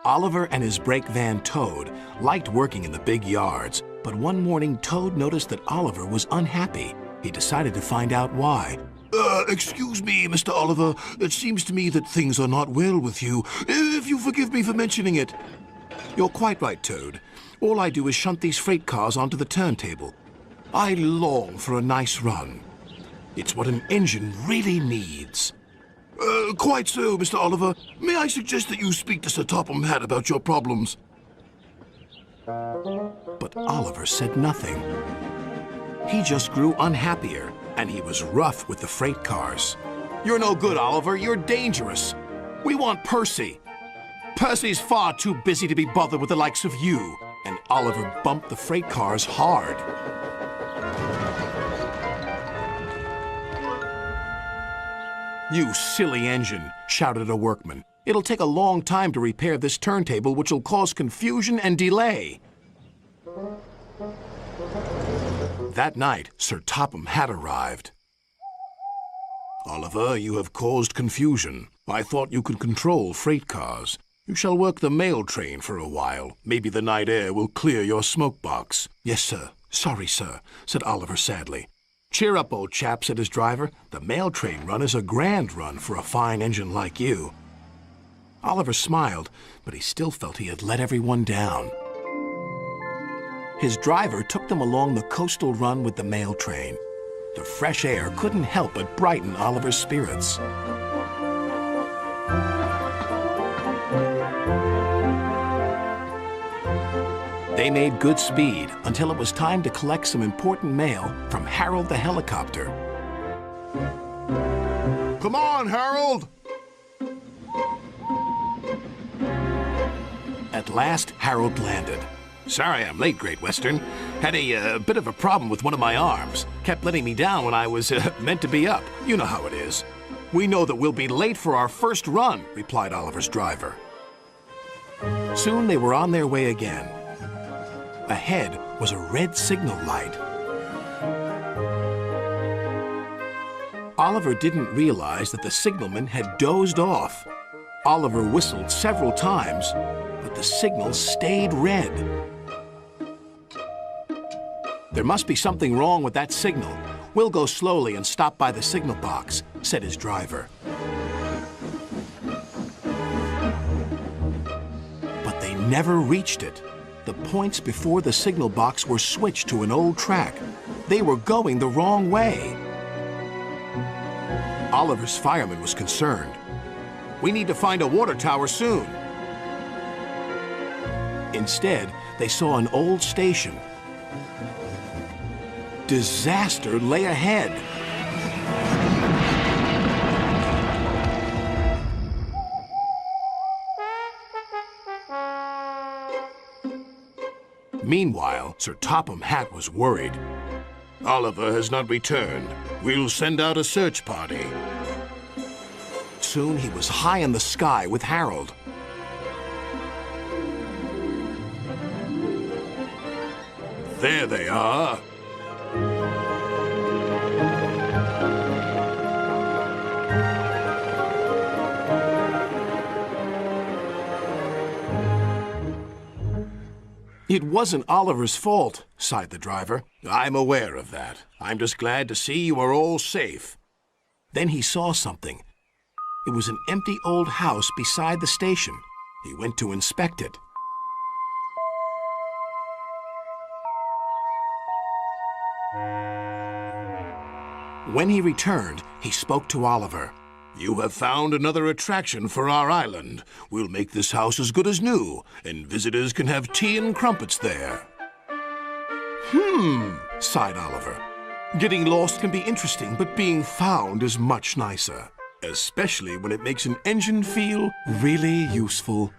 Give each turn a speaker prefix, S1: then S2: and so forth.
S1: Oliver and his brake van Toad liked working in the big yards, but one morning Toad noticed that Oliver was unhappy. He decided to find out why.
S2: Excuse me, Mr. Oliver. It seems to me that things are not well with you, if you forgive me for mentioning it.
S1: You're quite right, Toad. All I do is shunt these freight cars onto the turntable.
S2: I long for a nice run. It's what an engine really needs. Quite so, Mr. Oliver. May I suggest that you speak to Sir Topham Hatt about your problems?
S1: But Oliver said nothing. He just grew unhappier, and he was rough with the freight cars.
S2: You're no good, Oliver. You're dangerous. We want Percy. Percy's far too busy to be bothered with the likes of you.
S1: And Oliver bumped the freight cars hard.
S2: You silly engine, shouted a workman. It'll take a long time to repair this turntable, which will cause confusion and delay. That night, Sir Topham Hatt arrived. Oliver, you have caused confusion. I thought you could control freight cars. You shall work the mail train for a while. Maybe the night air will clear your smoke box.
S1: Yes, sir. Sorry, sir, said Oliver sadly.
S2: Cheer up, old chap, said his driver. The mail train run is a grand run for a fine engine like you.
S1: Oliver smiled, but he still felt he had let everyone down. His driver took them along the coastal run with the mail train. The fresh air couldn't help but brighten Oliver's spirits. They made good speed until it was time to collect some important mail from Harold the helicopter.
S2: Come on, Harold!
S1: At last, Harold landed.
S2: Sorry I'm late, Great Western. Had a bit of a problem with one of my arms. Kept letting me down when I was meant to be up. You know how it is. We know that we'll be late for our first run, replied Oliver's driver.
S1: Soon they were on their way again. Ahead was a red signal light. Oliver didn't realize that the signalman had dozed off. Oliver whistled several times, but the signal stayed red. There must be something wrong with that signal. We'll go slowly and stop by the signal box, said his driver. But they never reached it. The points before the signal box were switched to an old track. They were going the wrong way. Oliver's fireman was concerned.
S2: We need to find a water tower soon.
S1: Instead, they saw an old station. Disaster lay ahead. Meanwhile, Sir Topham Hatt was worried.
S2: Oliver has not returned. We'll send out a search party.
S1: Soon he was high in the sky with Harold.
S2: There they are.
S1: It wasn't Oliver's fault, sighed the driver.
S2: I'm aware of that. I'm just glad to see you are all safe.
S1: Then he saw something. It was an empty old house beside the station. He went to inspect it. When he returned, he spoke to Oliver.
S2: You have found another attraction for our island. We'll make this house as good as new, and visitors can have tea and crumpets there.
S1: Sighed Oliver. Getting lost can be interesting, but being found is much nicer.
S2: Especially when it makes an engine feel
S1: really useful.